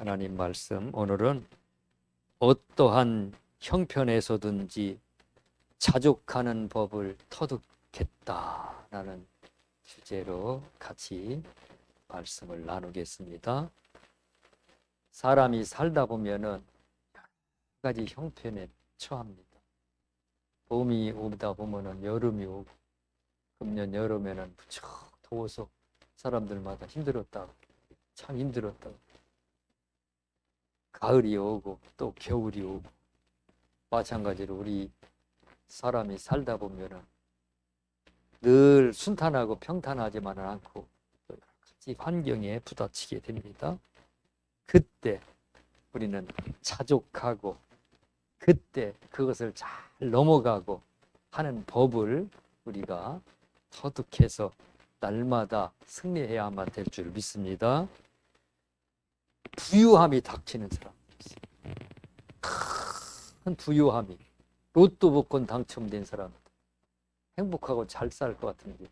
하나님 말씀, 오늘은 어떠한 형편에서든지 자족하는 법을 터득했다라는 주제로 같이 말씀을 나누겠습니다. 사람이 살다 보면은 여러 가지 형편에 처합니다. 봄이 오다 보면은 여름이 오고, 금년 여름에는 무척 더워서 사람들마다 힘들었다, 참 힘들었다. 가을이 오고 또 겨울이 오고, 마찬가지로 우리 사람이 살다 보면은 늘 순탄하고 평탄하지만은 않고 또 여러 가지 환경에 부딪히게 됩니다. 그때 우리는 자족하고 그때 그것을 잘 넘어가고 하는 법을 우리가 터득해서 날마다 승리해야만 될 줄 믿습니다. 부유함이 닥치는 사람, 큰 부유함이, 로또 복권 당첨된 사람, 행복하고 잘 살 것 같은데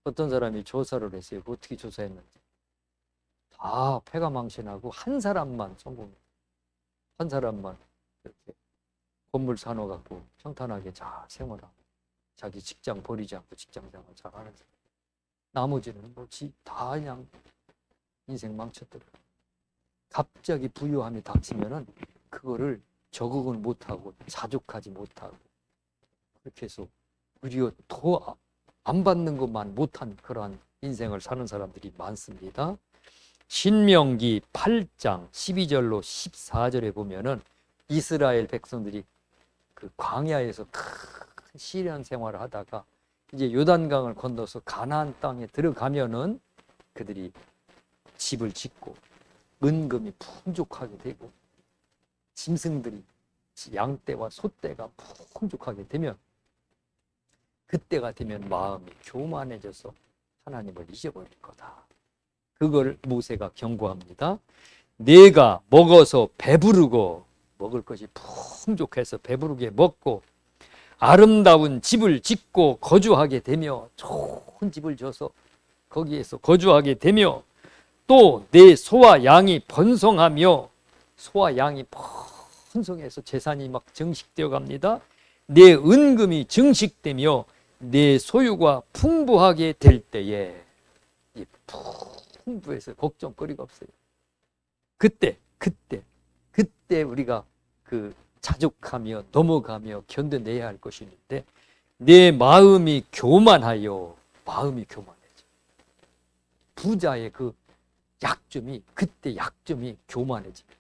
어떤 사람이 조사를 했어요. 어떻게 조사했는지 다 패가망신하고 한 사람만 성공해요. 한 사람만 이렇게 건물 사놓아갖고 평탄하게 잘 생활하고 자기 직장 버리지 않고 직장생활 잘하는 사람, 나머지는 뭐지 다 그냥 인생 망쳤더라고요. 갑자기 부유함이 닥치면은 그거를 적응을 못하고 자족하지 못하고 그렇게 해서 오히려 더 안 받는 것만 못한 그러한 인생을 사는 사람들이 많습니다. 신명기 8장 12절로 14절에 보면은 이스라엘 백성들이 그 광야에서 큰 시련 생활을 하다가 이제 요단강을 건너서 가나안 땅에 들어가면은 그들이 집을 짓고 은금이 풍족하게 되고 짐승들이 양떼와 소떼가 풍족하게 되면 그때가 되면 마음이 교만해져서 하나님을 잊어버릴 거다. 그걸 모세가 경고합니다. 내가 먹어서 배부르고 먹을 것이 풍족해서 배부르게 먹고 아름다운 집을 짓고 거주하게 되며 좋은 집을 져서 거기에서 거주하게 되며 또 내 소와 양이 번성하며 소와 양이 번성해서 재산이 막 증식되어 갑니다. 내 은금이 증식되며 내 소유가 풍부하게 될 때에 풍부해서 걱정거리가 없어요. 그때 우리가 그 자족하며 넘어가며 견뎌내야 할 것이 있는데 내 마음이 교만해져. 부자의 그 약점이 그때 약점이 교만해집니다.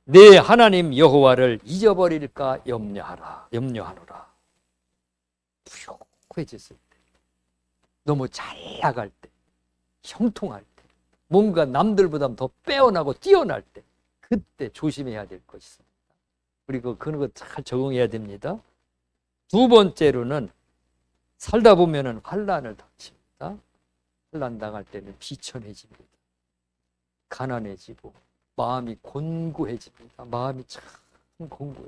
내 하나님 여호와를 잊어버릴까 염려하노라. 부유해졌을 때, 너무 잘 나갈 때, 형통할 때, 뭔가 남들보다 더 빼어나고 뛰어날 때, 그때 조심해야 될 것이 있습니다. 그리고 그런 거 잘 적응해야 됩니다. 두 번째로는 살다 보면은 환난을 닥칩니다. 환난 당할 때는 비천해집니다. 가난해지고 마음이 곤고해집니다. 마음이 참 곤고해.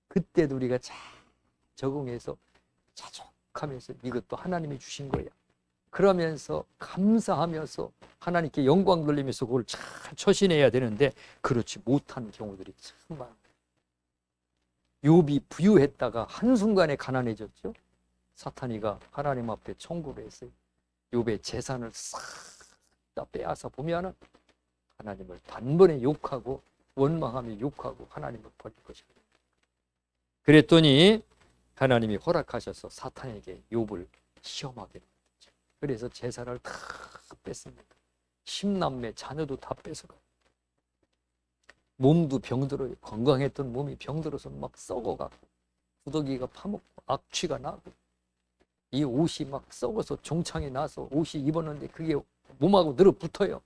그때도 우리가 잘 적응해서 자족하면서 이것도 하나님이 주신 거야. 그러면서 감사하면서 하나님께 영광 돌리면서 그걸 잘 처신해야 되는데 그렇지 못한 경우들이 참 많아요. 욥이 부유했다가 한순간에 가난해졌죠. 사탄이가 하나님 앞에 청구를 했어요. 욥의 재산을 싹 다 빼앗아 보면은 하나님을 단번에 욕하고 원망하며 욕하고 하나님을 버릴 것입니다. 그랬더니 하나님이 허락하셔서 사탄에게 욥을 시험하게 됐죠. 그래서 재산을 다 뺐습니다. 10남매 자녀도 다 뺏어가요. 몸도 병들어요. 건강했던 몸이 병들어서 막 썩어가고 구더기가 파먹고 악취가 나고 이 옷이 막 썩어서 종창이 나서 옷이 입었는데 그게 몸하고 늘어붙어요.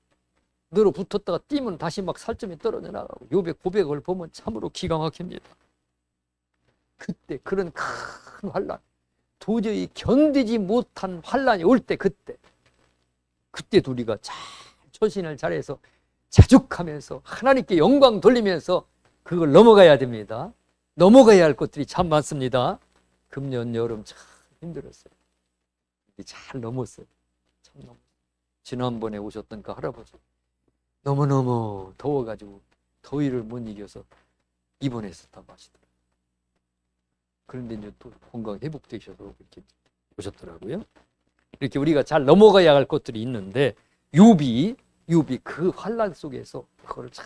늘어붙었다가 뛰면 다시 막 살점이 떨어져 나가고 욥의 고백을 보면 참으로 기가 막힙니다. 그때 그런 큰 환난, 도저히 견디지 못한 환난이 올 때 그때도 우리가 잘 처신을 잘해서 자족하면서 하나님께 영광 돌리면서 그걸 넘어가야 됩니다. 넘어가야 할 것들이 참 많습니다. 금년 여름 참 힘들었어요. 잘 넘었어요. 참 넘었어요. 지난번에 오셨던 그 할아버지 너무너무 더워가지고 더위를 못 이겨서 입원했었다고 하시더라고요. 그런데 이제 또 건강 회복되셔서 이렇게 오셨더라고요. 이렇게 우리가 잘 넘어가야 할 것들이 있는데 욥이 그 환난 속에서 그걸 잘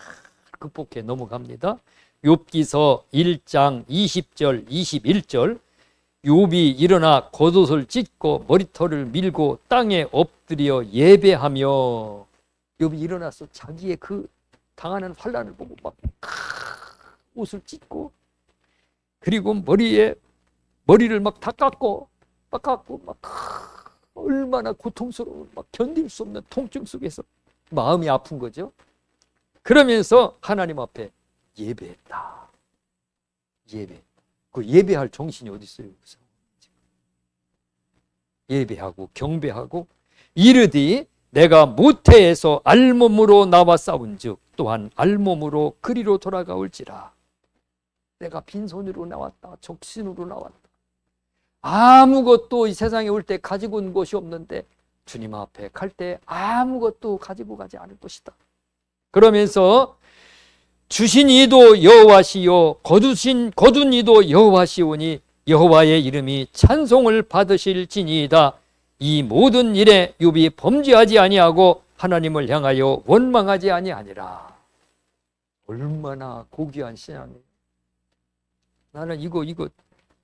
극복해 넘어갑니다. 욥기서 1장 20절 21절 욥이 일어나 겉옷을 찢고 머리털을 밀고 땅에 엎드려 예배하며 욥이 일어나서 자기의 그 당하는 환난을 보고 막 옷을 찢고 그리고 머리를 막 닦았고 막 얼마나 고통스러운 막 견딜 수 없는 통증 속에서 마음이 아픈 거죠. 그러면서 하나님 앞에 예배했다. 그 예배할 정신이 어디 있어요? 예배하고 경배하고 이르디 내가 모태에서 알몸으로 나와 싸운즉 또한 알몸으로 그리로 돌아가올지라. 내가 빈손으로 나왔다. 적신으로 나왔다. 아무것도 이 세상에 올 때 가지고 온 것이 없는데 주님 앞에 갈 때 아무것도 가지고 가지 않을 것이다. 그러면서 주신 이도 여호와시요 거둔 이도 여호와시오니 여호와의 이름이 찬송을 받으실지니이다. 이 모든 일에 욥이 범죄하지 아니하고 하나님을 향하여 원망하지 아니하니라. 얼마나 고귀한 신앙이에요. 나는 이거 이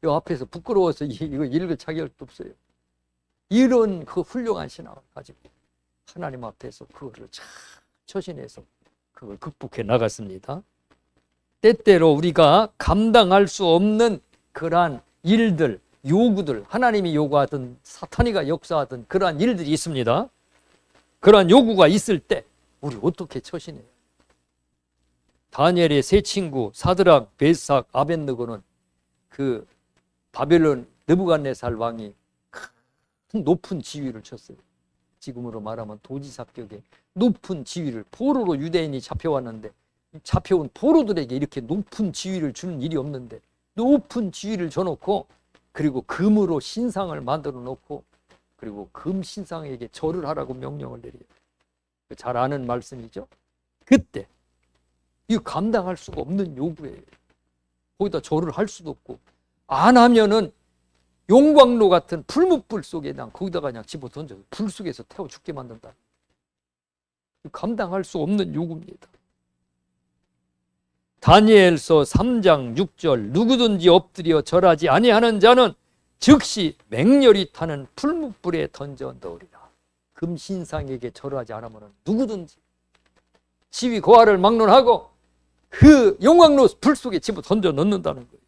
앞에서 부끄러워서 이거 읽을 자격도 없어요. 이런 그 훌륭한 신앙을 가지고 하나님 앞에서 그거를 잘 처신해서 그걸 극복해 나갔습니다. 때때로 우리가 감당할 수 없는 그러한 일들, 요구들, 하나님이 요구하든 사탄이가 역사하든 그러한 일들이 있습니다. 그러한 요구가 있을 때 우리 어떻게 처신해요? 다니엘의 세 친구 사드락, 메삭, 아벳느고는 그 바벨론 느부갓네살 왕이 큰 높은 지위를 쳤어요. 지금으로 말하면 도지사격의 높은 지위를, 포로로 유대인이 잡혀왔는데 잡혀온 포로들에게 이렇게 높은 지위를 주는 일이 없는데 높은 지위를 줘놓고 그리고 금으로 신상을 만들어 놓고 그리고 금 신상에게 절을 하라고 명령을 내려요. 잘 아는 말씀이죠. 그때 이 감당할 수가 없는 요구예요. 거기다 절을 할 수도 없고 안 하면은 용광로 같은 풀무불 속에 거기다가 그냥 집어 던져서 불 속에서 태워 죽게 만든다. 감당할 수 없는 요구입니다. 다니엘서 3장 6절 누구든지 엎드려 절하지 아니하는 자는 즉시 맹렬히 타는 풀무불에 던져 넣으리라. 금신상에게 절하지 않으면 누구든지 지위 고하를 막론하고 그 용광로 불 속에 집어 던져 넣는다는 거예요.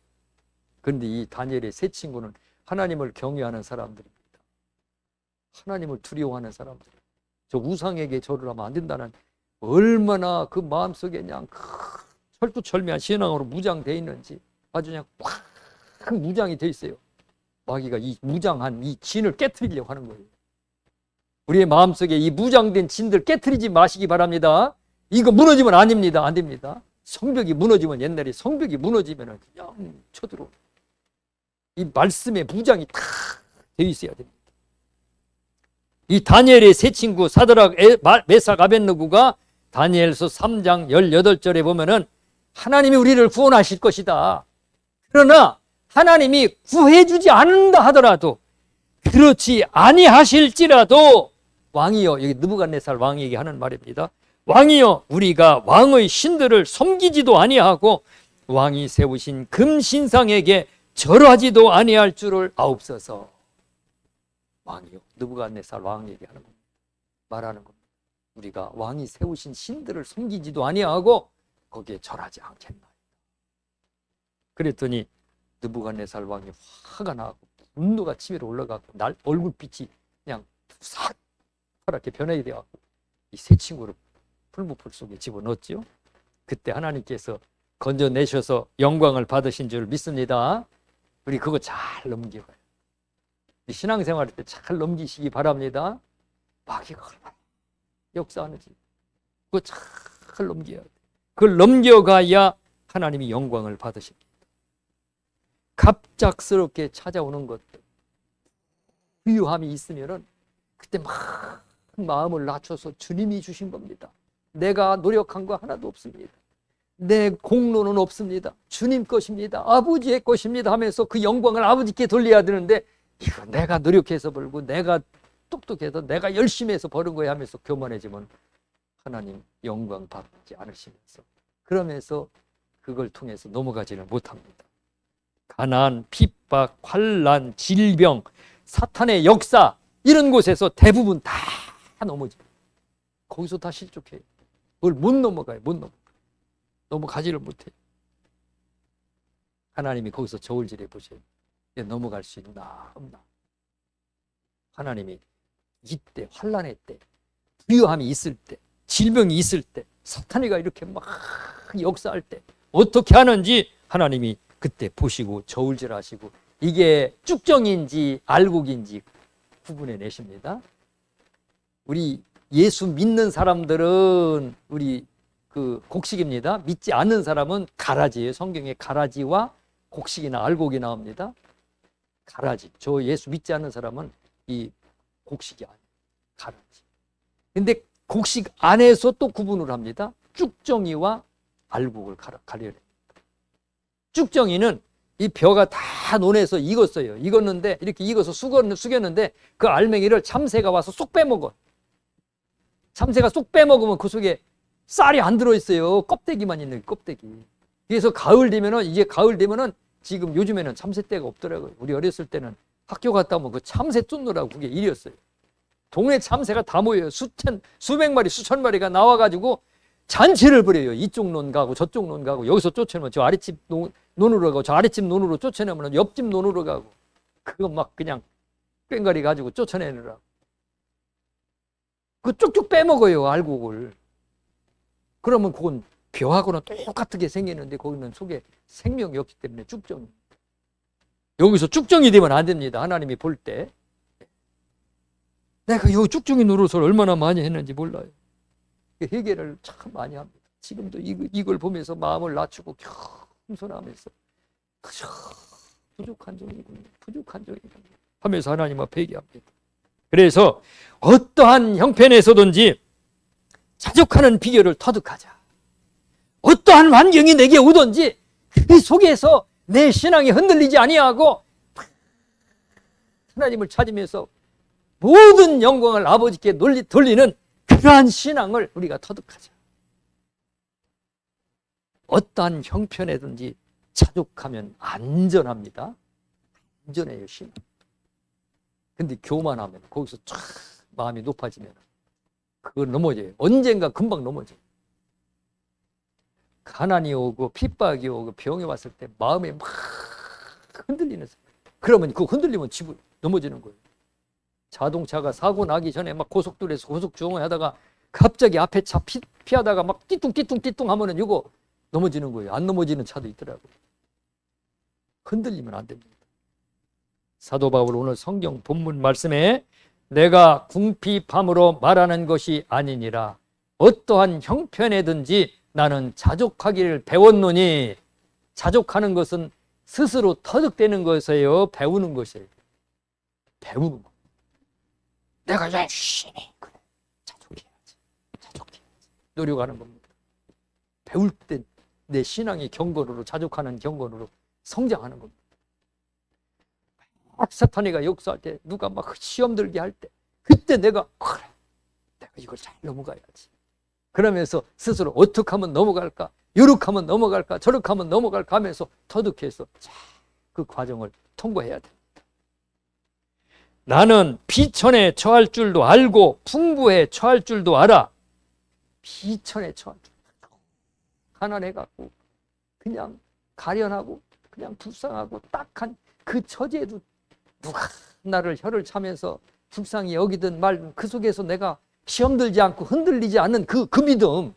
그런데 이 다니엘의 세 친구는 하나님을 경외하는 사람들입니다. 하나님을 두려워하는 사람들. 저 우상에게 절을 하면 안 된다는 얼마나 그 마음속에 그냥 철두철미한 신앙으로 무장되어 있는지 아주 그냥 꽉 무장이 되어 있어요. 마귀가 이 무장한 이 진을 깨트리려고 하는 거예요. 우리의 마음속에 이 무장된 진들 깨트리지 마시기 바랍니다. 이거 무너지면 아닙니다. 안 됩니다. 성벽이 무너지면 옛날에 성벽이 무너지면 그냥 쳐들어. 이 말씀에 무장이 다 되어 있어야 됩니다. 이 다니엘의 세 친구 사드락, 메삭, 아벳느고가 다니엘서 3장 18절에 보면은 하나님이 우리를 구원하실 것이다. 그러나 하나님이 구해주지 않는다 하더라도 그렇지 아니하실지라도 왕이여, 여기 느부갓네살 왕에게 하는 말입니다. 왕이여 우리가 왕의 신들을 섬기지도 아니하고 왕이 세우신 금신상에게 절하지도 아니할 줄을 아옵소서. 왕이요, 느부갓네살 왕에게 하는 겁니다. 말하는 겁니다. 우리가 왕이 세우신 신들을 섬기지도 아니하고 거기에 절하지 않겠나. 그랬더니 느부갓네살 왕이 화가 나고 분노가 치밀어 올라가고 날 얼굴빛이 그냥 싹 파랗게 변하게 되어갖고 이 세 친구를 풀무불 속에 집어넣었죠. 그때 하나님께서 건져내셔서 영광을 받으신 줄 믿습니다. 우리 그거 잘 넘겨가요. 신앙생활할 때 잘 넘기시기 바랍니다. 마귀가 얼마나 역사하는지 그거 잘 넘겨야 돼. 그걸 넘겨가야 하나님이 영광을 받으십니다. 갑작스럽게 찾아오는 것들, 위험함이 있으면은 그때 막 마음을 낮춰서 주님이 주신 겁니다. 내가 노력한 거 하나도 없습니다. 내 공로는 없습니다. 주님 것입니다. 아버지의 것입니다 하면서 그 영광을 아버지께 돌려야 되는데, 이거 내가 노력해서 벌고 내가 똑똑해서 내가 열심히 해서 버는 거야 하면서 교만해지면 하나님 영광 받지 않으시면서, 그러면서 그걸 통해서 넘어가지는 못합니다. 가난, 핍박, 환난, 질병, 사탄의 역사, 이런 곳에서 대부분 다 넘어져요. 거기서 다 실족해요. 그걸 못 넘어가요. 넘어가지를 못해요. 하나님이 거기서 저울질해 보세요. 넘어갈 수 있나 없나. 하나님이 이때, 환난의 때, 부유함이 있을 때, 질병이 있을 때, 사탄이가 이렇게 막 역사할 때 어떻게 하는지 하나님이 그때 보시고 저울질하시고, 이게 쭉정인지 알곡인지 구분해 내십니다. 우리 예수 믿는 사람들은 우리 그 곡식입니다. 믿지 않는 사람은 가라지예요. 성경에 가라지와 곡식이나 알곡이 나옵니다. 가라지. 저 예수 믿지 않는 사람은 이 곡식이 아니에요. 가라지. 근데 곡식 안에서 또 구분을 합니다. 쭉정이와 알곡을 가려냅니다. 쭉정이는 이 벼가 다 논에서 익었어요. 익었는데 이렇게 익어서 숙였는데 그 알맹이를 참새가 와서 쏙 빼먹어. 참새가 쏙 빼먹으면 그 속에 쌀이 안 들어있어요. 껍데기만 있는 껍데기. 그래서 가을 되면은 지금 요즘에는 참새떼가 없더라고요. 우리 어렸을 때는 학교 갔다 오면 그 참새 쫓느라고 그게 일이었어요. 동네 참새가 다 모여요. 수백 마리, 수천 마리가 나와가지고 잔치를 벌여요. 이쪽 논 가고 저쪽 논 가고, 여기서 쫓아내면 저 아랫집 논으로 가고, 저 아랫집 논으로 쫓아내면 옆집 논으로 가고, 그거 막 그냥 꽹가리 가지고 쫓아내느라고. 그 쭉쭉 빼먹어요, 알곡을. 그러면 그건 벼하고는 똑같게 생기는데 거기는 속에 생명이 없기 때문에 쭉정이. 여기서 쭉정이 되면 안 됩니다. 하나님이 볼 때. 내가 여기 쭉정이 노릇을 얼마나 많이 했는지 몰라요. 회개를 참 많이 합니다. 지금도 이걸 보면서 마음을 낮추고 겸손하면서 그저 부족한 종이군요. 하면서 하나님 앞에 회개합니다. 그래서 어떠한 형편에서든지 자족하는 비결을 터득하자. 어떠한 환경이 내게 오든지 그 속에서 내 신앙이 흔들리지 아니하고 하나님을 찾으면서 모든 영광을 아버지께 돌리는 그러한 신앙을 우리가 터득하자. 어떠한 형편에든지 자족하면 안전합니다. 안전해요, 신앙. 근데 교만하면, 거기서 쫙 마음이 높아지면 그거 넘어져요. 언젠가 금방 넘어져요. 가난이 오고 핍박이 오고 병이 왔을 때 마음이 막 흔들리는 사람. 그러면 그 흔들리면 집을 넘어지는 거예요. 자동차가 사고 나기 전에 막 고속도로에서 고속 주행하다가 갑자기 앞에 차 피하다가 막 띠뚱 하면은 이거 넘어지는 거예요. 안 넘어지는 차도 있더라고요. 흔들리면 안 됩니다. 사도 바울 오늘 성경 본문 말씀에 내가 궁핍함으로 말하는 것이 아니니라. 어떠한 형편에든지 나는 자족하기를 배웠노니. 자족하는 것은 스스로 터득되는 것이에요. 배우는 것이에요. 배우는 것. 내가 열심히 그래. 자족해야지. 노력하는 겁니다. 배울 때 내 신앙의 경건으로, 자족하는 경건으로 성장하는 겁니다. 막 사탄이가 역사할 때, 누가 막 시험 들게 할 때, 그때 내가 그래, 내가 이걸 잘 넘어가야지. 그러면서 스스로 어떻게 하면 넘어갈까, 이렇게 하면 넘어갈까, 저렇게 하면 넘어갈까 하면서 터득해서 그 과정을 통과해야 됩니다. 나는 비천에 처할 줄도 알고 풍부에 처할 줄도 알아. 비천에 처할 줄. 가난해갖고 그냥 가련하고 그냥 불쌍하고 딱한 그 처지에도 누가 나를 혀를 차면서 불쌍히 여기든 말든 그 속에서 내가 시험 들지 않고 흔들리지 않는 그 믿음.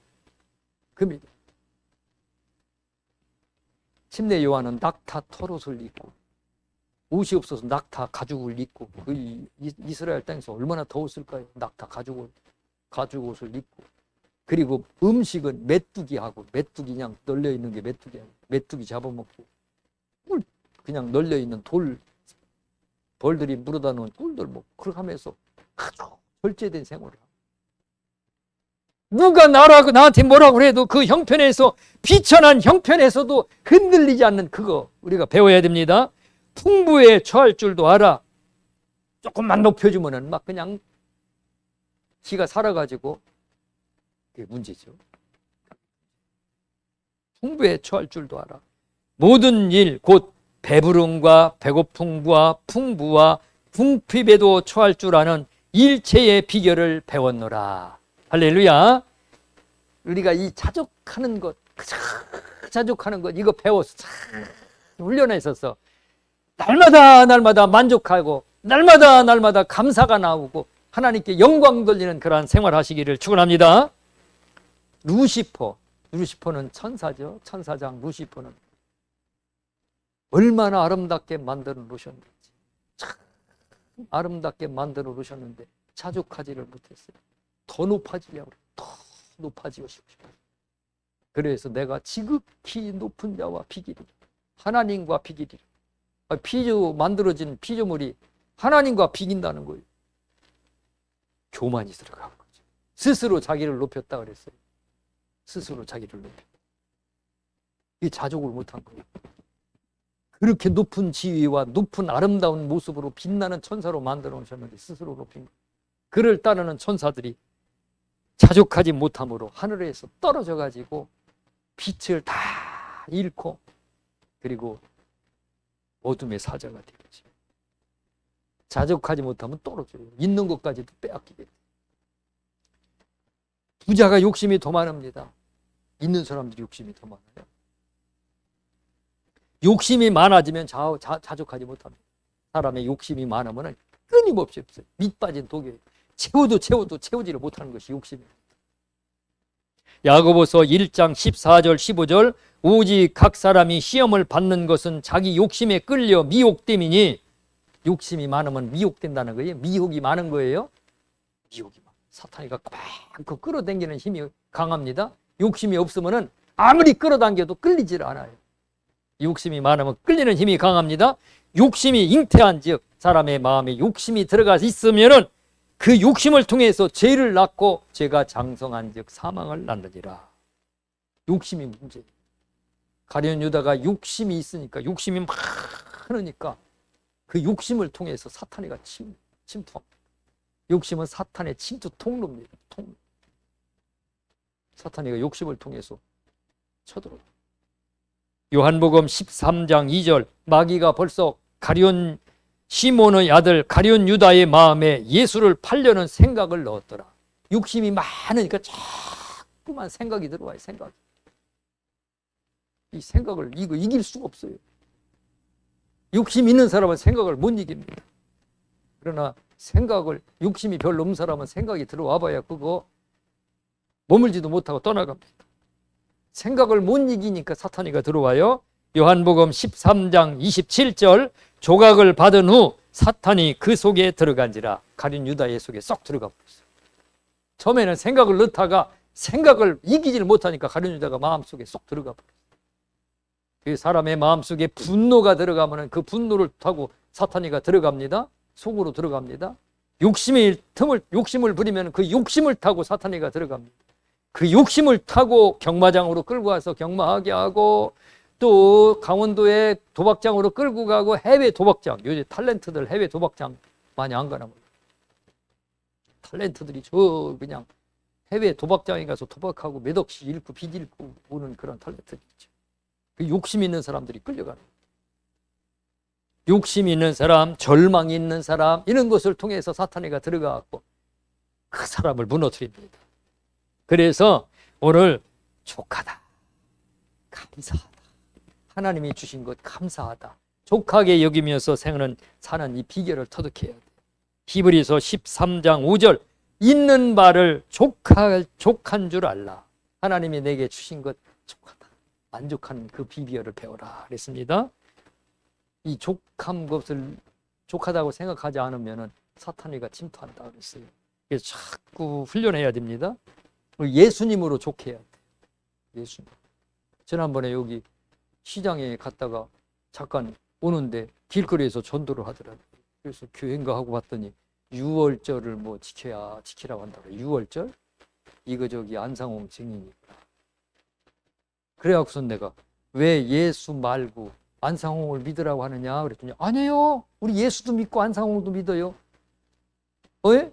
침례 요한은 낙타 털옷을 입고, 옷이 없어서 낙타 가죽을 입고, 그 이스라엘 땅에서 얼마나 더웠을까요? 낙타 가죽 옷을 입고, 그리고 음식은 메뚜기하고, 메뚜기 그냥 널려 있는 게 메뚜기 잡아먹고, 꿀 그냥 널려 있는 벌들이 물어다 놓은 꿀들 먹고, 그렇게 하면서 아주 절제된 생활을 합니다. 누가 나한테 뭐라고 해도 그 형편에서, 비천한 형편에서도 흔들리지 않는 그거 우리가 배워야 됩니다. 풍부에 처할 줄도 알아. 조금만 높여주면은 막 그냥 지가 살아가지고, 그게 문제죠. 풍부에 처할 줄도 알아. 모든 일 곧 배부름과 배고픔과 풍부와 궁핍에도 처할 줄 아는 일체의 비결을 배웠노라. 할렐루야. 우리가 이 자족하는 것, 자족하는 것 이거 배워서 훈련에 있어서 날마다 만족하고 날마다 감사가 나오고 하나님께 영광 돌리는 그러한 생활하시기를 축원합니다. 루시퍼는 천사죠. 천사장 루시퍼는 얼마나 아름답게 만들어 놓으셨는지, 참 아름답게 만들어 놓으셨는데 자족하지를 못했어요. 더 높아지려고, 더 높아지고 싶어요. 그래서 내가 지극히 높은 자와 비기리라. 하나님과 비기리라. 만들어진 피조물이 하나님과 비긴다는 거예요. 교만이 들어간 거죠. 스스로 자기를 높였다 그랬어요. 스스로 자기를 높였다. 이 자족을 못한 거예요. 그렇게 높은 지위와 높은 아름다운 모습으로 빛나는 천사로 만들어 놓으셨는데 스스로 높인 거예요. 그를 따르는 천사들이 자족하지 못함으로 하늘에서 떨어져 가지고 빛을 다 잃고, 그리고 어둠의 사자가 되겠지. 자족하지 못하면 떨어져요. 있는 것까지도 빼앗기게 돼요. 부자가 욕심이 더 많습니다. 있는 사람들이 욕심이 더 많아요. 욕심이 많아지면 자족하지 못합니다. 사람의 욕심이 많으면 끊임없이 없어요. 밑 빠진 독이에요. 채워도 채우지를 못하는 것이 욕심이에요. 야고보서 1장 14절 15절 오직 각 사람이 시험을 받는 것은 자기 욕심에 끌려 미혹됨이니, 욕심이 많으면 미혹된다는 거예요. 미혹이 많은 거예요. 미혹이 많아. 사탄이가 그 끌어당기는 힘이 강합니다. 욕심이 없으면 아무리 끌어당겨도 끌리질 않아요. 욕심이 많으면 끌리는 힘이 강합니다. 욕심이 잉태한 즉 사람의 마음에 욕심이 들어가 있으면은 그 욕심을 통해서 죄를 낳고 죄가 장성한 즉 사망을 낳느니라. 욕심이 문제예요. 가룟 유다가 욕심이 있으니까, 욕심이 많으니까 그 욕심을 통해서 사탄이가 침투합니다. 욕심은 사탄의 침투 통로입니다. 통로. 사탄이가 욕심을 통해서 쳐들어요. 요한복음 13장 2절 마귀가 벌써 시몬의 아들 가룟 유다의 마음에 예수를 팔려는 생각을 넣었더라. 욕심이 많으니까 자꾸만 생각이 들어와요. 생각이. 이 생각을 이거 이길 수가 없어요. 욕심 있는 사람은 생각을 못 이깁니다. 그러나 욕심이 별로 없는 사람은 생각이 들어와 봐야 그거 머물지도 못하고 떠나갑니다. 생각을 못 이기니까 사탄이가 들어와요. 요한복음 13장 27절 조각을 받은 후 사탄이 그 속에 들어간지라. 가룟 유다의 속에 쏙 들어가 버렸어요. 처음에는 생각을 넣다가 생각을 이기지를 못하니까 가룟 유다가 마음속에 쏙 들어가 버렸어요. 그 사람의 마음속에 분노가 들어가면 그 분노를 타고 사탄이가 들어갑니다. 속으로 들어갑니다. 욕심을 부리면 그 욕심을 타고 사탄이가 들어갑니다. 그 욕심을 타고 경마장으로 끌고 와서 경마하게 하고, 또 강원도에 도박장으로 끌고 가고, 해외 도박장, 요즘 탤런트들 해외 도박장 많이 안 가나 몰라요. 탤런트들이 그냥 해외 도박장에 가서 도박하고 몇 억씩 잃고 빚 잃고 오는 그런 탤런트들 있죠. 그 욕심 있는 사람들이 끌려가는 거예요. 욕심 있는 사람, 절망이 있는 사람, 이런 것을 통해서 사탄이가 들어가고 그 사람을 무너뜨립니다. 그래서 오늘 족하다, 감사하다, 하나님이 주신 것 감사하다, 족하게 여기면서 사는 이 비결을 터득해야 돼요. 히브리서 13장 5절 있는 바를 족한 줄 알라. 하나님이 내게 주신 것 족하다, 만족하는 그 비결을 배워라 그랬습니다. 이 족한 것을 족하다고 생각하지 않으면 사탄이가 침투한다 그랬어요. 그래서 자꾸 훈련해야 됩니다. 예수님으로 족해야 돼요. 예수님. 지난번에 여기 시장에 갔다가 잠깐 오는데 길거리에서 전도를 하더라고요. 그래서 교회인가 하고 봤더니 6월절을 지키라고 한다고. 6월절? 이거저기 안상홍 증인이니까. 그래갖고서 내가 왜 예수 말고 안상홍을 믿으라고 하느냐 그랬더니 아니에요. 우리 예수도 믿고 안상홍도 믿어요. 왜?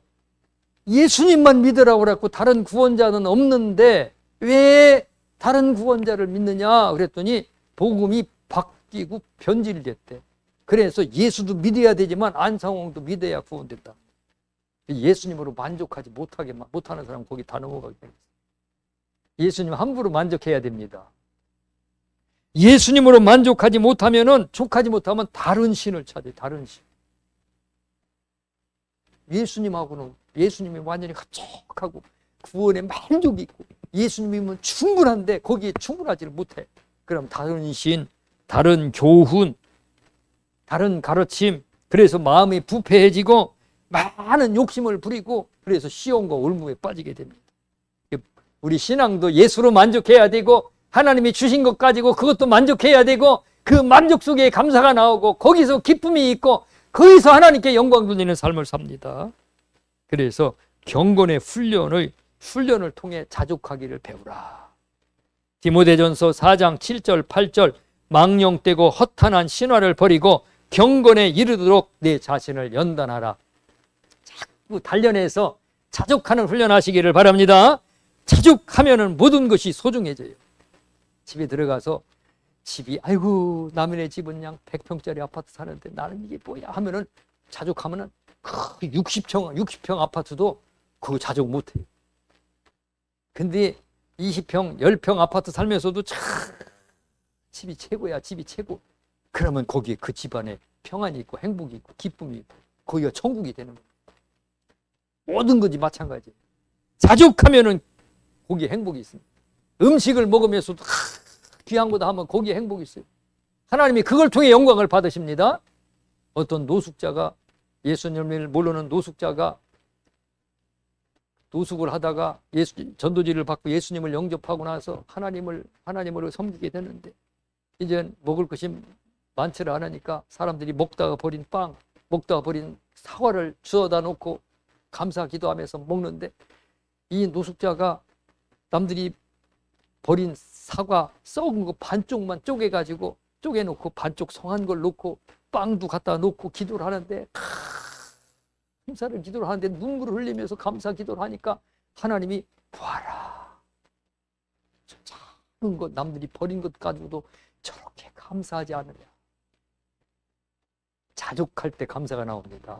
예수님만 믿으라고 그랬고 다른 구원자는 없는데 왜 다른 구원자를 믿느냐 그랬더니 복음이 바뀌고 변질됐대. 그래서 예수도 믿어야 되지만 안상홍도 믿어야 구원된다. 예수님으로 만족하지 못하는 사람 거기 다 넘어가게 되겠어요. 예수님 함부로 만족해야 됩니다. 예수님으로 만족하지 못하면은 족하지 못하면 다른 신을 찾아요. 다른 신. 예수님하고는 예수님이 완전히 합족하고 구원에 만족이 있고 예수님이면 충분한데 거기에 충분하지를 못해. 그럼 다른 신, 다른 교훈, 다른 가르침, 그래서 마음이 부패해지고 많은 욕심을 부리고 그래서 시험과 올무에 빠지게 됩니다. 우리 신앙도 예수로 만족해야 되고 하나님이 주신 것 가지고 그것도 만족해야 되고 그 만족 속에 감사가 나오고 거기서 기쁨이 있고 거기서 하나님께 영광 돌리는 삶을 삽니다. 그래서 경건의 훈련을 통해 자족하기를 배우라. 디모데전서 4장 7절 8절 망령되고 허탄한 신화를 버리고 경건에 이르도록 내 자신을 연단하라. 자꾸 단련해서 자족하는 훈련하시기를 바랍니다. 자족하면은 모든 것이 소중해져요. 집에 들어가서 집이 아이고 남의 집은 그냥 100평짜리 아파트 사는데 나는 이게 뭐야 하면은 자족하면은 60평 아파트도 그거 자족 못해요. 근데 20평 10평 아파트 살면서도 참 집이 최고야. 집이 최고. 그러면 거기에 그 집안에 평안이 있고 행복이 있고 기쁨이 있고 거기가 천국이 되는 거예요. 모든 것이 마찬가지예요. 자족하면은 거기에 행복이 있습니다. 음식을 먹으면서도 귀한 거다 하면 거기에 행복이 있어요. 하나님이 그걸 통해 영광을 받으십니다. 어떤 노숙자가 예수님을 모르는 노숙자가 노숙을 하다가 전도지를 받고 예수님을 영접하고 나서 하나님으로 섬기게 되는데 이제 먹을 것이 많지를 않으니까 사람들이 먹다가 버린 빵, 먹다가 버린 사과를 주워다 놓고 감사 기도하면서 먹는데 이 노숙자가 남들이 버린 사과 썩은 거 반쪽만 쪼개가지고 쪼개놓고 반쪽 성한 걸 놓고 빵도 갖다 놓고 기도를 하는데 감사를 기도를 하는데 눈물을 흘리면서 감사 기도를 하니까 하나님이 보아라. 작은 것 남들이 버린 것 가지고도 저렇게 감사하지 않느냐. 자족할 때 감사가 나옵니다.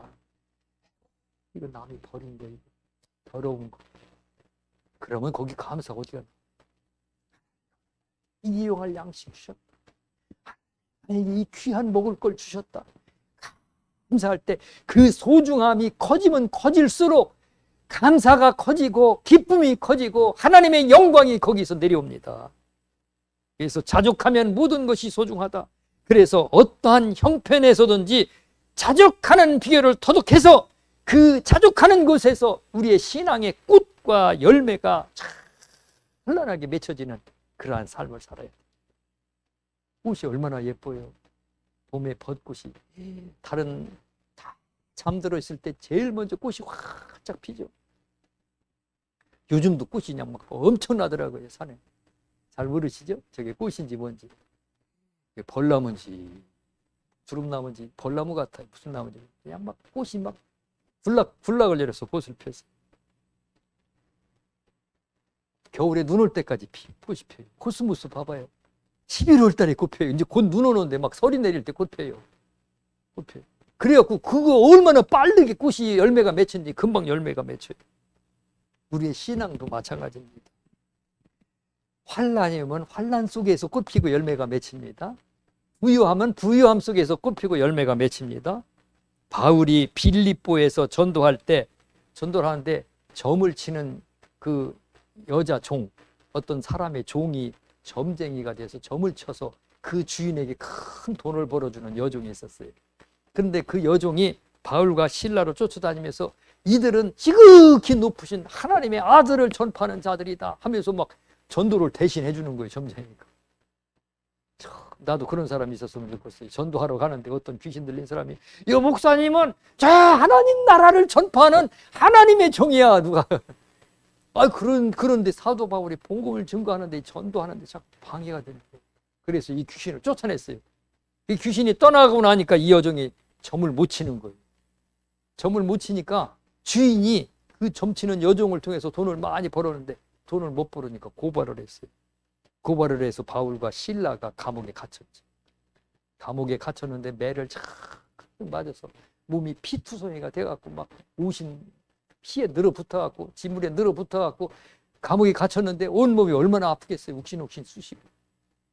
이거 남이 버린 거, 이거 더러운 거. 그러면 거기 감사가 어디가 나? 이용할 양식 주셨다. 이 귀한 먹을 걸 주셨다. 감사할 때 그 소중함이 커지면 커질수록 감사가 커지고 기쁨이 커지고 하나님의 영광이 거기서 내려옵니다. 그래서 자족하면 모든 것이 소중하다. 그래서 어떠한 형편에서든지 자족하는 비결을 터득해서 그 자족하는 곳에서 우리의 신앙의 꽃과 열매가 찬란하게 맺혀지는 그러한 삶을 살아야 돼요. 꽃이 얼마나 예뻐요. 봄에 벚꽃이 다른 다 잠들어 있을 때 제일 먼저 꽃이 활짝 피죠. 요즘도 꽃이 그냥 막 엄청나더라고요. 산에. 잘 모르시죠? 저게 꽃인지 뭔지. 벌나무인지 주름나무인지 벌나무 같아요. 무슨 나무인지. 그냥 막 꽃이 막 군락을 내려서 꽃을 펴서 겨울에 눈 올 때까지 꽃이 펴요. 코스모스 봐봐요. 11월 달에 꽃 펴요. 이제 곧 눈 오는데 막 설이 내릴 때 꽃 펴요. 꽃 펴요. 그래갖고 그거 얼마나 빠르게 꽃이 열매가 맺힌지 금방 열매가 맺혀요. 우리의 신앙도 마찬가지입니다. 환난이면 환난 속에서 꽃 피고 열매가 맺힙니다. 부유하면 부유함 속에서 꽃 피고 열매가 맺힙니다. 바울이 빌립보에서 전도를 하는데 점을 치는 그 여자 종, 어떤 사람의 종이 점쟁이가 돼서 점을 쳐서 그 주인에게 큰 돈을 벌어주는 여종이 있었어요. 그런데 그 여종이 바울과 실라로 쫓아다니면서 이들은 지극히 높으신 하나님의 아들을 전파하는 자들이다 하면서 막 전도를 대신해 주는 거예요. 점쟁이가. 나도 그런 사람이 있었으면 좋겠어요. 전도하러 가는데 어떤 귀신 들린 사람이 여 목사님은 저 하나님 나라를 전파하는 하나님의 종이야. 누가 그런데 사도 바울이 복음을 증거하는데, 전도하는데 자꾸 방해가 되는 거예요. 그래서 이 귀신을 쫓아냈어요. 이 귀신이 떠나가고 나니까 이 여종이 점을 못 치는 거예요. 점을 못 치니까 주인이 그 점치는 여종을 통해서 돈을 많이 벌었는데 돈을 못 벌으니까 고발을 했어요. 고발을 해서 바울과 실라가 감옥에 갇혔죠. 감옥에 갇혔는데 매를 쫙 맞아서 몸이 피투성이가 돼갖고 막 옷이 피에 늘어붙어갖고 지물에 늘어붙어갖고 감옥에 갇혔는데 온몸이 얼마나 아프겠어요. 욱신욱신 쑤시고.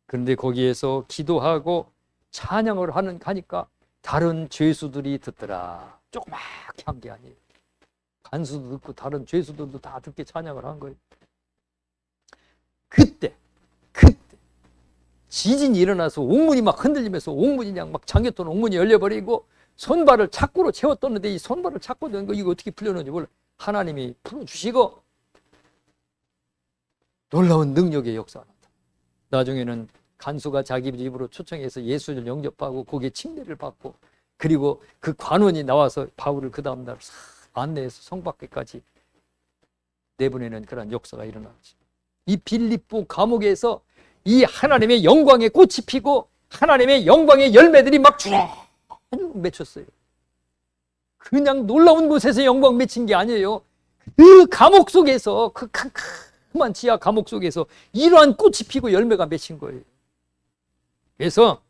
그런데 거기에서 기도하고 찬양을 하니까 다른 죄수들이 듣더라. 조그맣게 한 게 아니에요. 간수도 듣고 다른 죄수들도 다 듣게 찬양을 한 거예요. 그때 지진이 일어나서 옥문이 막 흔들리면서 옥문이 그냥 막 잠겼던 옥문이 열려버리고 손발을 착고로 채웠었는데 이 손발을 착고 된 거 이거 어떻게 풀려는지 몰라. 하나님이 풀어주시고 놀라운 능력의 역사가 나타납니다. 나중에는 간수가 자기 집으로 초청해서 예수를 영접하고 거기에 침례를 받고 그리고 그 관원이 나와서 바울을 그 다음날 안내해서 성 밖에까지 내보내는 그런 역사가 일어났죠. 이 빌립보 감옥에서 이 하나님의 영광의 꽃이 피고 하나님의 영광의 열매들이 막 주룩 맺혔어요. 그냥 놀라운 곳에서 영광 맺힌 게 아니에요. 그 감옥 속에서, 그 캄캄한 지하 감옥 속에서 이러한 꽃이 피고 열매가 맺힌 거예요. 그래서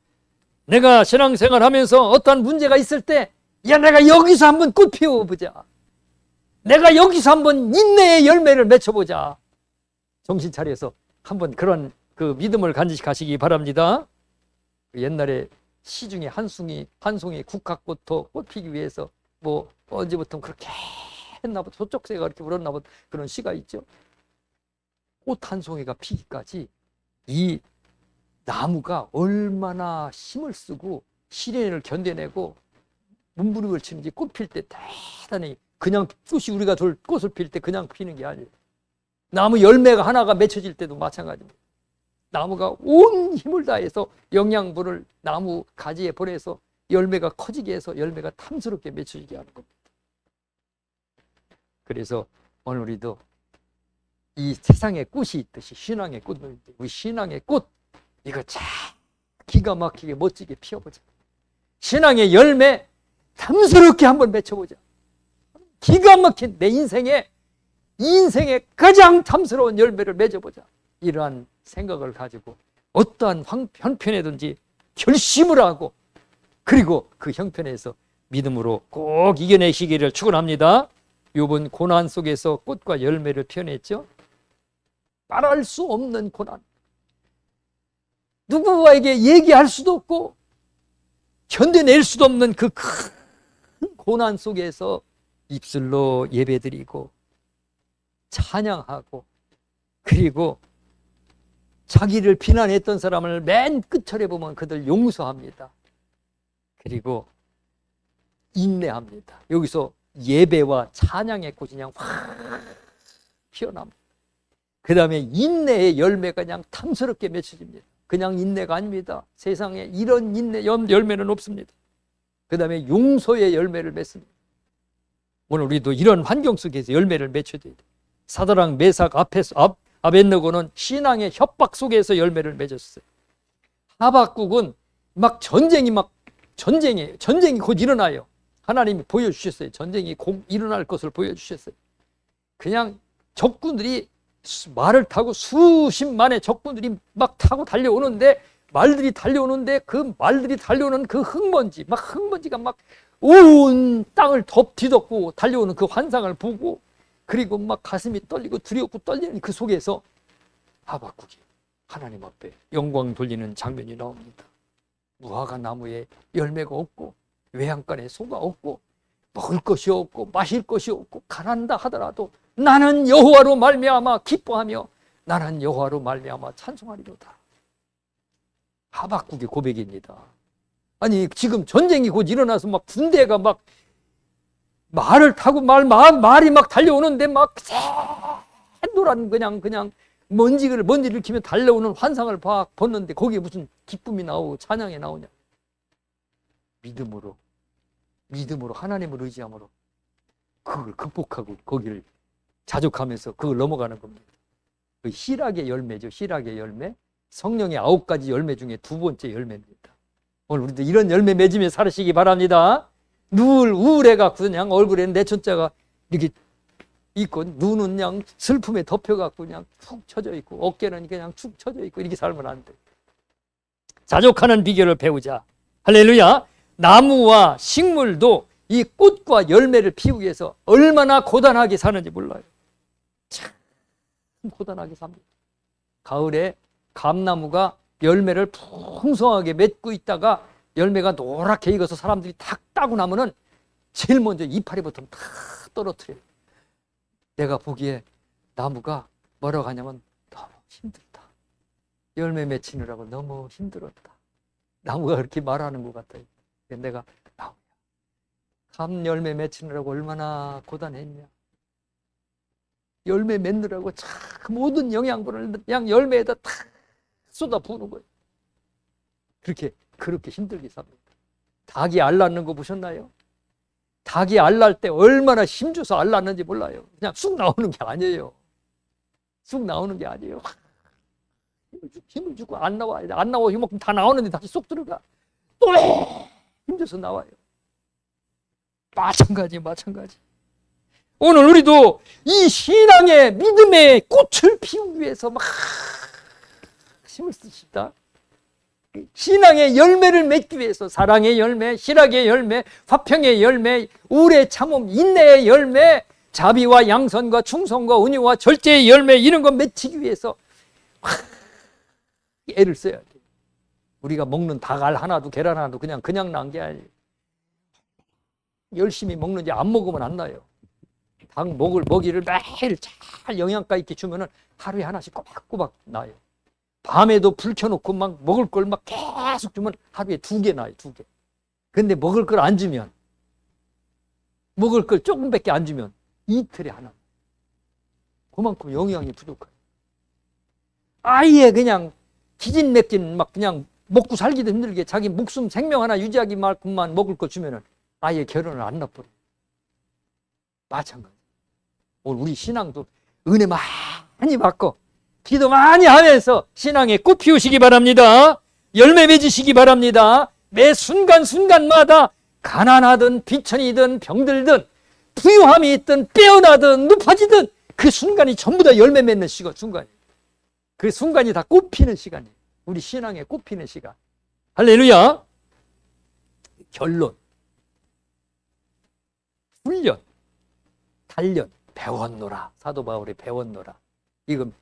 내가 신앙생활 하면서 어떠한 문제가 있을 때, 야, 내가 여기서 한번 꽃 피워보자. 내가 여기서 한번 인내의 열매를 맺혀보자. 정신 차려서 한번 그런 그 믿음을 간직하시기 바랍니다. 옛날에 시중에 한 송이 국화꽃도 꽃 피기 위해서 뭐 언제부터 그렇게 했나보다 저쪽 새가 그렇게 울었나보다 그런 시가 있죠. 꽃 한 송이가 피기까지 이 나무가 얼마나 힘을 쓰고 시련을 견뎌내고 문부름을 치는지 꽃 필 때 대단히 그냥 꽃이 우리가 꽃을 필 때 그냥 피는 게 아니에요. 나무 열매가 하나가 맺혀질 때도 마찬가지입니다. 나무가 온 힘을 다해서 영양분을 나무 가지에 보내서 열매가 커지게 해서 열매가 탐스럽게 맺혀지게 하는 겁니다. 그래서 오늘 우리도 이 세상에 꽃이 있듯이 신앙의 꽃도 있듯이 우리 신앙의 꽃 이거 참 기가 막히게 멋지게 피워보자. 신앙의 열매 탐스럽게 한번 맺혀보자. 기가 막힌 내 인생에 가장 탐스러운 열매를 맺어보자. 이러한 생각을 가지고 어떠한 형편에든지 결심을 하고 그리고 그 형편에서 믿음으로 꼭 이겨내시기를 축원합니다. 욥은 고난 속에서 꽃과 열매를 피워냈죠. 말할 수 없는 고난, 누구에게 얘기할 수도 없고 견뎌낼 수도 없는 그 큰 고난 속에서 입술로 예배드리고 찬양하고 그리고 자기를 비난했던 사람을 맨 끝철에 보면 그들 용서합니다. 그리고 인내합니다. 여기서 예배와 찬양의 꽃이 그냥 확 피어납니다. 그 다음에 인내의 열매가 그냥 탐스럽게 맺혀집니다. 그냥 인내가 아닙니다. 세상에 이런 인내 열매는 없습니다. 그 다음에 용서의 열매를 맺습니다. 오늘 우리도 이런 환경 속에서 열매를 맺혀야 돼요. 사드락, 메삭, 아벳느고는 신앙의 협박 속에서 열매를 맺었어요. 하박국은 전쟁이 곧 일어나요. 하나님이 보여주셨어요. 전쟁이 곧 일어날 것을 보여주셨어요. 그냥 적군들이 말을 타고 수십만의 적군들이 막 타고 달려오는데 말들이 달려오는데 그 말들이 달려오는 그 흙먼지가 막 온 땅을 뒤덮고 달려오는 그 환상을 보고 그리고 막 가슴이 떨리고 두렵고 떨리는 그 속에서 하박국이 하나님 앞에 영광 돌리는 장면이 나옵니다. 무화과 나무에 열매가 없고 외양간에 소가 없고 먹을 것이 없고 마실 것이 없고 가난다 하더라도 나는 여호와로 말미암아 기뻐하며 나는 여호와로 말미암아 찬송하리로다. 하박국의 고백입니다. 아니 지금 전쟁이 곧 일어나서 막 군대가 막 말을 타고 말이 막 달려오는데 막 새노란 그냥 먼지를 일으키며 달려오는 환상을 봤는데 거기에 무슨 기쁨이 나오고 찬양이 나오냐. 믿음으로 하나님을 의지함으로 그걸 극복하고 거기를 자족하면서 그걸 넘어가는 겁니다. 그 희락의 열매죠. 희락의 열매. 성령의 9가지 열매 중에 2번째 열매입니다. 오늘 우리도 이런 열매 맺으며 살으시기 바랍니다. 늘 우울해갖고 그냥 얼굴에 내천자가 이렇게 있고, 눈은 그냥 슬픔에 덮여갖고 그냥 푹 처져 있고, 어깨는 그냥 축 처져 있고, 이렇게 살면 안 돼. 자족하는 비결을 배우자. 할렐루야. 나무와 식물도 이 꽃과 열매를 피우기 위해서 얼마나 고단하게 사는지 몰라요. 참 고단하게 삽니다. 가을에 감나무가 열매를 풍성하게 맺고 있다가 열매가 노랗게 익어서 사람들이 탁 따고 나면은 제일 먼저 이파리부터 다 떨어뜨려요. 내가 보기에 나무가 뭐라고 하냐면 너무 힘들다. 열매 맺히느라고 너무 힘들었다. 나무가 그렇게 말하는 것 같아요. 내가 나무야, 감 열매 맺히느라고 얼마나 고단했냐. 열매 맺느라고 참 모든 영양분을 그냥 열매에다 다 쏟아 부는 거예요. 그렇게 힘들게 삽니다. 닭이 알 낳는 거 보셨나요? 닭이 알 낳을 때 얼마나 힘줘서 알 낳는지 몰라요. 그냥 쑥 나오는 게 아니에요. 쑥 나오는 게 아니에요. 힘을 주고 안 나와요. 안 나와 이만큼 다 나오는데 다시 쏙 들어가. 또 힘줘서 나와요. 마찬가지. 오늘 우리도 이 신앙의 믿음의 꽃을 피우기 위해서 막 힘을 쓰십니다. 신앙의 열매를 맺기 위해서 사랑의 열매, 희락의 열매, 화평의 열매, 우울의 참음, 인내의 열매, 자비와 양선과 충성과 은유와 절제의 열매, 이런 거 맺히기 위해서 애를 써야 돼요. 우리가 먹는 닭알 하나도 계란 하나도 그냥 난 게 아니에요. 열심히 먹는지 안 먹으면 안 나요. 닭 먹이를 매일 잘 영양가 있게 주면은 하루에 하나씩 꼬박꼬박 나요. 밤에도 불 켜놓고 막 먹을 걸 막 계속 주면 하루에 2개 나요, 2개. 근데 먹을 걸 안 주면, 먹을 걸 조금밖에 안 주면 이틀에 하나. 그만큼 영양이 부족해요. 아예 그냥 기진맥진 막 그냥 먹고 살기도 힘들게 자기 목숨 생명 하나 유지하기만큼만 먹을 거 주면은 아예 결혼을 안 놔버려요. 마찬가지. 오늘 우리 신앙도 은혜 많이 받고 기도 많이 하면서 신앙에 꽃 피우시기 바랍니다. 열매 맺으시기 바랍니다. 매 순간순간마다 가난하든 비천이든 병들든 부유함이 있든 빼어나든 높아지든 그 순간이 전부 다 열매 맺는 순간이에요. 그 순간이 다 꽃 피는 시간이에요. 우리 신앙에 꽃 피는 시간. 할렐루야. 결론. 훈련, 단련, 배웠노라. 사도 바울이 배웠노라. 이건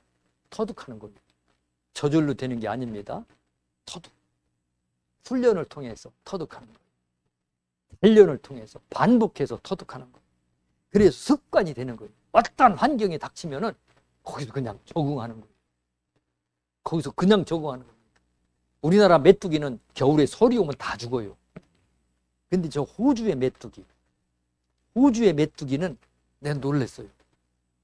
터득하는 겁니다. 저절로 되는 게 아닙니다. 터득. 훈련을 통해서 터득하는 거예요. 단련을 통해서 반복해서 터득하는 거예요. 그래서 습관이 되는 거예요. 어떤 환경에 닥치면은 거기서 그냥 적응하는 거예요. 거기서 그냥 적응하는 겁니다. 우리나라 메뚜기는 겨울에 설이 오면 다 죽어요. 근데 저 호주의 메뚜기는 내가 놀랐어요.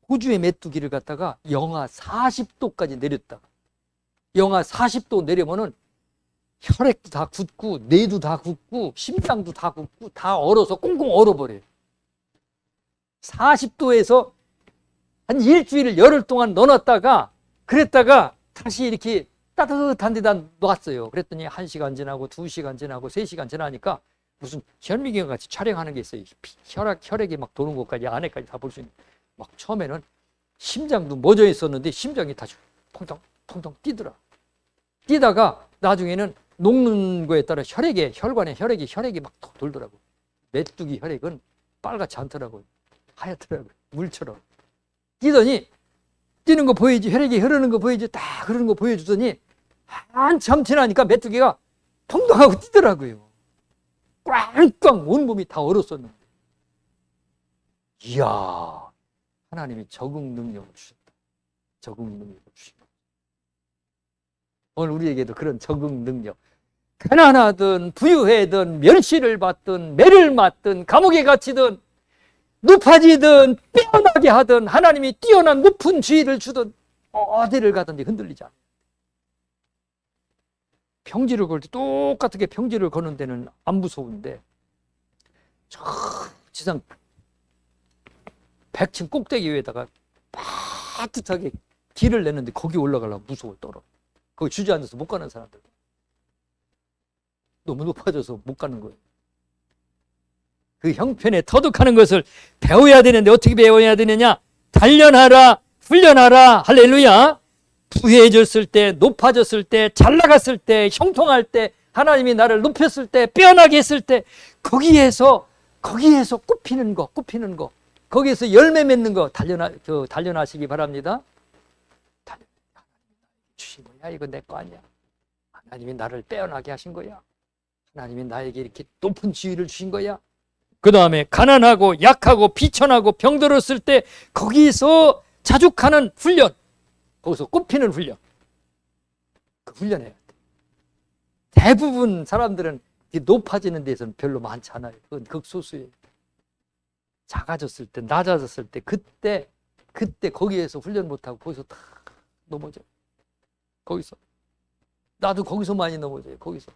호주의 메뚜기를 갖다가 영하 40도까지 내렸다가 영하 40도 내려면은 혈액도 다 굳고 뇌도 다 굳고 심장도 다 굳고 다 얼어서 꽁꽁 얼어버려요. 40도에서 한 일주일 열흘 동안 넣어놨다가 그랬다가 다시 이렇게 따뜻한 데다 놨어요. 그랬더니 1시간 지나고 2시간 지나고 3시간 지나니까 무슨 현미경 같이 촬영하는 게 있어요. 혈액이 막 도는 것까지 안에까지 다 볼 수 있는. 막 처음에는 심장도 멎어 있었는데 심장이 다시 통통 뛰더라. 뛰다가 나중에는 녹는 거에 따라 혈관에 혈액이 막 돌더라고. 메뚜기 혈액은 빨갛지 않더라고요. 하얗더라고요. 물처럼. 뛰더니 뛰는 거 보이지, 혈액이 흐르는 거 보이지, 딱 흐르는 거 보여주더니 한참 지나니까 메뚜기가 통통하고 뛰더라고요. 꽝꽝 온몸이 다 얼었었는데. 이야, 하나님이 적응 능력을 주셨다. 적응 능력을 주셨다. 오늘 우리에게도 그런 적응 능력. 가난하든 부유하든 멸시를 받든 매를 맞든 감옥에 갇히든 높아지든 빼어나게 하든 하나님이 뛰어난 높은 지위를 주든 어디를 가든지 흔들리지 않아요. 평지를 걸 때 똑같게 평지를 거는 데는 안 무서운데 저 지상 100층 꼭대기 위에다가 빠듯하게 길을 내는데 거기 올라가려면 무서워 떨어. 거기 주저앉아서 못 가는 사람들. 너무 높아져서 못 가는 거예요. 그 형편에 터득하는 것을 배워야 되는데 어떻게 배워야 되느냐? 단련하라, 훈련하라. 할렐루야. 부해졌을 때, 높아졌을 때, 잘 나갔을 때, 형통할 때, 하나님이 나를 높였을 때, 빼어나게 했을 때, 거기에서 꼽히는 거, 거기에서 열매 맺는 거 단련하시기 바랍니다. 하나님이 주신 거야. 이거 내 거 아니야. 하나님이 나를 빼어나게 하신 거야. 하나님이 나에게 이렇게 높은 지위를 주신 거야. 그 다음에 가난하고 약하고 비천하고 병들었을 때 거기서 자족하는 훈련, 거기서 꼽히는 훈련, 그 훈련해야 돼. 대부분 사람들은 높아지는 데서는 별로 많지 않아요. 그건 극소수예요. 작아졌을 때, 낮아졌을 때, 그때 거기에서 훈련 못하고 거기서 다 넘어져. 거기서 나도 거기서 많이 넘어져요. 거기서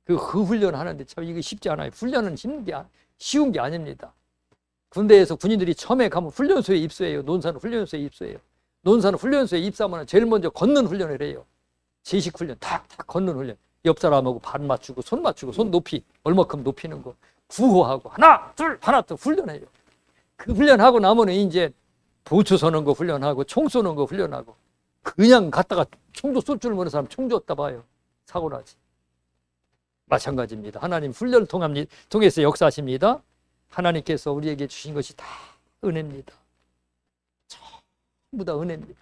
그 훈련 하는데 참 이게 쉽지 않아요. 훈련은 쉬운 게 아닙니다. 군대에서 군인들이 처음에 가면 훈련소에 입소해요. 논사는 훈련소에 입소해요. 논사는 훈련소에 입사하면 제일 먼저 걷는 훈련을 해요. 제식 훈련, 탁탁 걷는 훈련. 옆 사람하고 발 맞추고 손 높이 얼마큼 높이는 거. 구호하고 하나 둘 훈련해요. 그 훈련하고 나면은 이제 보초 서는 거 훈련하고 총 쏘는 거 훈련하고 그냥 갔다가 총도 쏠 줄 모르는 사람 총 줬다 봐요. 사고 나지. 마찬가지입니다. 하나님 훈련을 통해서 역사하십니다. 하나님께서 우리에게 주신 것이 다 은혜입니다. 전부 다 은혜입니다.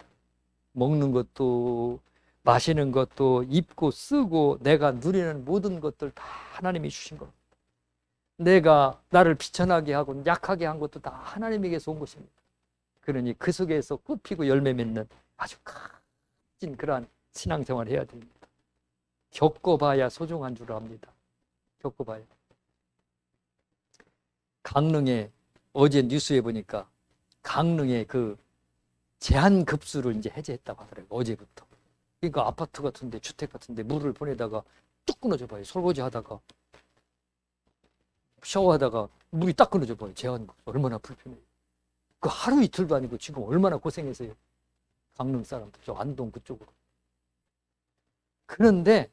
먹는 것도 마시는 것도 입고 쓰고 내가 누리는 모든 것들 다 하나님이 주신 겁니다. 내가 나를 비천하게 하고 약하게 한 것도 다 하나님에게서 온 것입니다. 그러니 그 속에서 꽃피고 열매 맺는 아주 큰 그러한 신앙생활을 해야 됩니다. 겪어봐야 소중한 줄 압니다. 겪어봐야. 강릉에 어제 뉴스에 보니까 강릉에 그 제한급수를 이제 해제했다고 하더라고요. 어제부터. 그러니까 아파트 같은데 주택 같은데 물을 보내다가 뚝 끊어져 봐요. 설거지 하다가 샤워하다가 물이 딱 끊어져 봐요. 제한급수 얼마나 불편해요. 그 하루 이틀도 아니고 지금 얼마나 고생했어요. 강릉 사람들 저 안동 그쪽으로. 그런데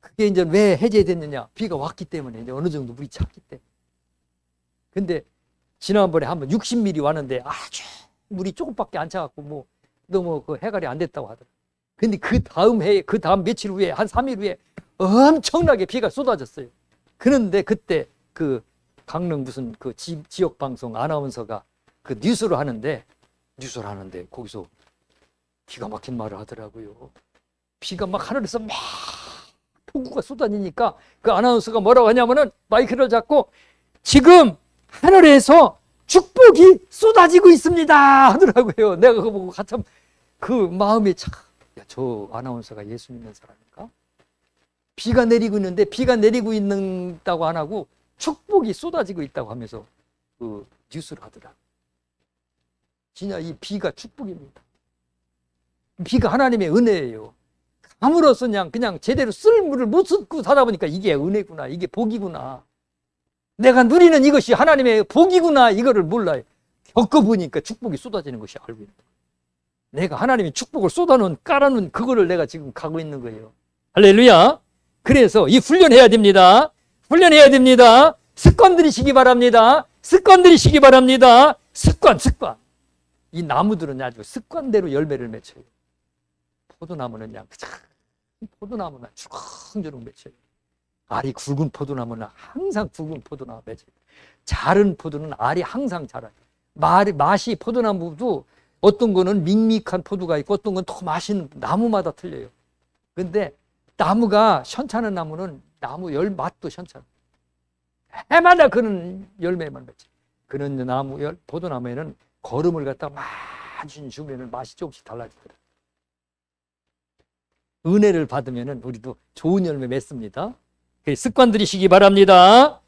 그게 이제 왜 해제됐느냐? 비가 왔기 때문에 이제 어느 정도 물이 찼기 때문에. 근데 지난번에 한번 60mm 왔는데 아주 물이 조금밖에 안 차갖고 뭐 너무 그 해갈이 안 됐다고 하더라고요. 근데 그 다음 며칠 후에 한 3일 후에 엄청나게 비가 쏟아졌어요. 그런데 그때 그 강릉 무슨 그 지역 방송 아나운서가 그 뉴스를 하는데 거기서 기가 막힌 말을 하더라고요. 비가 막 하늘에서 막 폭우가 쏟아지니까 그 아나운서가 뭐라고 하냐면은 마이크를 잡고 지금 하늘에서 축복이 쏟아지고 있습니다 하더라고요. 내가 그거 보고 참 그 마음이 참, 야, 저 아나운서가 예수 믿는 사람인가? 비가 내리고 있는데 비가 내리고 있다고 안 하고 축복이 쏟아지고 있다고 하면서 그 뉴스를 하더라. 진짜 이 비가 축복입니다. 비가 하나님의 은혜예요. 아무로서 그냥 제대로 쓸 물을 못 쓰고 사다 보니까 이게 은혜구나, 이게 복이구나. 내가 누리는 이것이 하나님의 복이구나 이거를 몰라요. 겪어보니까 축복이 쏟아지는 것이 알고 있는 거예요. 내가 하나님이 축복을 깔아놓은 그거를 내가 지금 가고 있는 거예요. 할렐루야. 그래서 이 훈련해야 됩니다. 훈련해야 됩니다. 습관 들이시기 바랍니다. 습관. 이 나무들은 아주 습관대로 열매를 맺혀요. 포도나무는 그냥 포도나무는 주렁주렁 맺혀요. 알이 굵은 포도나무는 항상 굵은 포도나무 맺혀요. 자른 포도는 알이 항상 자라요. 맛이 포도나무도 어떤 거는 밍밍한 포도가 있고 어떤 건 더 맛있는 나무마다 틀려요. 근데 나무가 현찮은 나무는 나무 맛도 현찮아요. 해마다 그런 열매만 맺혀요. 그런 포도나무에는 거름을 갖다가 많이 주면 맛이 조금씩 달라지더라고요. 은혜를 받으면 우리도 좋은 열매 맺습니다. 습관 들이시기 바랍니다.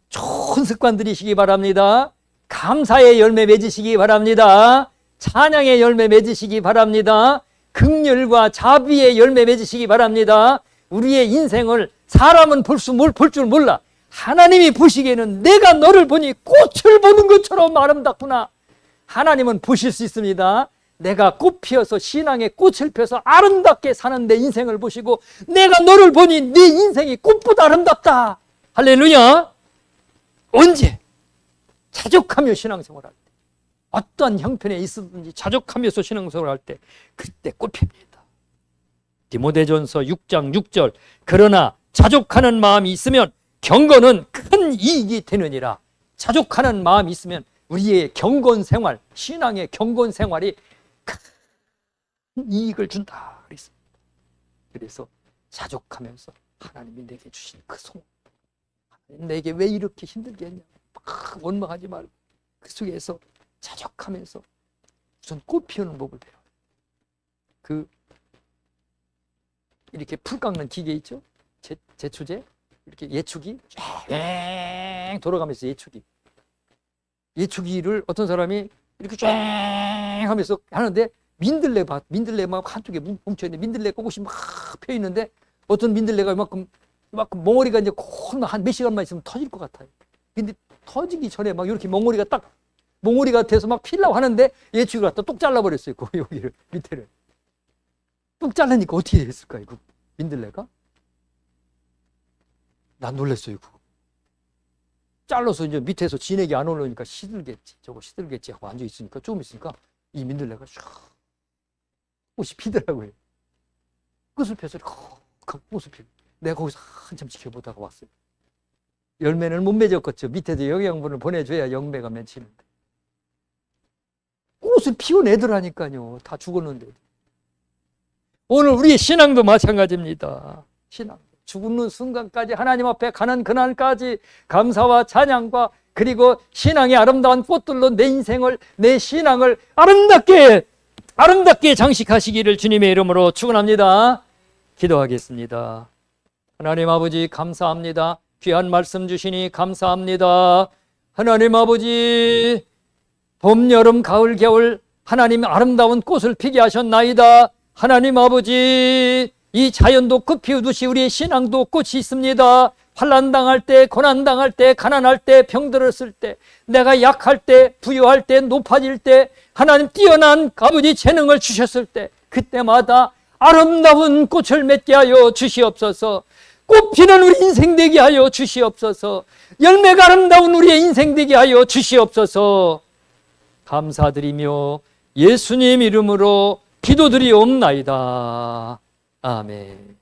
좋은 습관 들이시기 바랍니다. 감사의 열매 맺으시기 바랍니다. 찬양의 열매 맺으시기 바랍니다. 긍휼과 자비의 열매 맺으시기 바랍니다. 우리의 인생을 사람은 볼 줄 몰라. 하나님이 보시기에는 내가 너를 보니 꽃을 보는 것처럼 아름답구나. 하나님은 보실 수 있습니다. 내가 꽃 피어서 신앙의 꽃을 펴서 아름답게 사는 내 인생을 보시고 내가 너를 보니 네 인생이 꽃보다 아름답다. 할렐루야. 언제? 자족하며 신앙생활할 때, 어떠한 형편에 있었든지 자족하면서 신앙생활할 때 그때 꽃 핍니다. 디모데전서 6장 6절 그러나 자족하는 마음이 있으면 경건은 큰 이익이 되느니라. 자족하는 마음이 있으면 우리의 경건 생활, 신앙의 경건 생활이 큰 이익을 준다 그랬습니다. 그래서 자족하면서 하나님이 내게 주신 그 소원, 내게 왜 이렇게 힘들게 했냐 막 원망하지 말고 그 속에서 자족하면서 우선 꽃 피우는 법을 배워요. 그 이렇게 풀 깎는 기계 있죠? 제초제 이렇게 예초기 쫙 돌아가면서 예초기를 어떤 사람이 이렇게 쫙 하면서 하는데 민들레막 한쪽에 뭉쳐있는데 민들레 꽃이 막 펴있는데 어떤 민들레가 이만큼 멍어리가 이제 한 몇 시간만 있으면 터질 것 같아요. 근데 터지기 전에 막 이렇게 멍어리가 돼서 막 피려고 하는데 예초기를 갖다 똑 잘라버렸어요. 여기를 밑에를 똑 잘라니까 어떻게 됐을까요? 그 민들레가? 난 놀랐어요. 그거 잘라서 이제 밑에서 진액이 안 올라오니까 시들겠지 하고 앉아있으니까 조금 있으니까 이 민들레가 쫙 꽃이 피더라고요. 꽃을 펴서 꽃을 피고 내가 거기서 한참 지켜보다가 왔어요. 열매는 못 맺었겠죠. 밑에도 영양분을 보내줘야 열매가 맺히는데 꽃을 피워내더라니까요. 다 죽었는데. 오늘 우리의 신앙도 마찬가지입니다. 신앙 죽는 순간까지 하나님 앞에 가는 그날까지 감사와 찬양과 그리고 신앙의 아름다운 꽃들로 내 신앙을 아름답게 장식하시기를 주님의 이름으로 축원합니다. 기도하겠습니다. 하나님 아버지 감사합니다. 귀한 말씀 주시니 감사합니다. 하나님 아버지 봄, 여름, 가을, 겨울 하나님 아름다운 꽃을 피게 하셨나이다. 하나님 아버지 이 자연도 꽃 피우듯이 우리의 신앙도 꽃이 있습니다. 환난당할 때, 고난당할 때, 가난할 때, 병들었을 때, 내가 약할 때, 부유할 때, 높아질 때, 하나님 뛰어난 아버지 재능을 주셨을 때 그때마다 아름다운 꽃을 맺게 하여 주시옵소서. 꽃 피는 우리 인생 되게 하여 주시옵소서. 열매가 아름다운 우리의 인생 되게 하여 주시옵소서. 감사드리며 예수님 이름으로 기도드리옵나이다. 아멘.